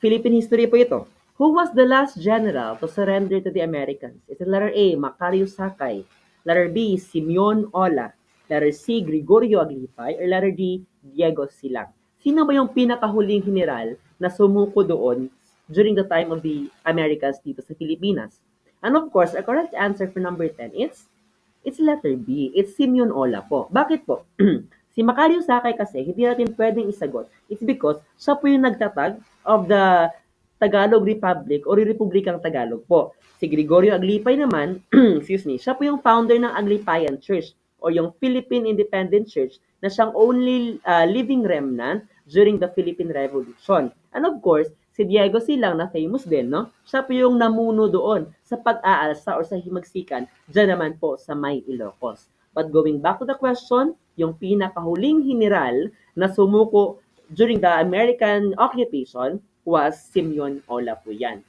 Philippine history po ito. Who was the last general to surrender to the Americans? Is it letter A, Macario Sakay? Letter B, Simeon Ola? Letter C, Gregorio Aglipay? Or letter D, Diego Silang? Sino ba yung pinakahuling general na sumuko doon during the time of the Americans dito sa Pilipinas? And of course, a correct answer for number 10 is it's letter B. It's Simeon Ola po. Bakit po? Si Macario Sakay kasi, hindi natin pwedeng isagot. It's because siya po yung nagtatag of the Tagalog Republic o Republikang Tagalog po. Si Gregorio Aglipay naman, excuse me, siya po yung founder ng Aglipayan Church o yung Philippine Independent Church na siyang only living remnant during the Philippine Revolution. And of course, si Diego Silang na famous din, no? Siya po yung namuno doon sa pag-aalsa o sa himagsikan dyan naman po sa May Ilocos. But going back to the question, yung pinakahuling general na sumuko during the American occupation was Simeon Ola po yan.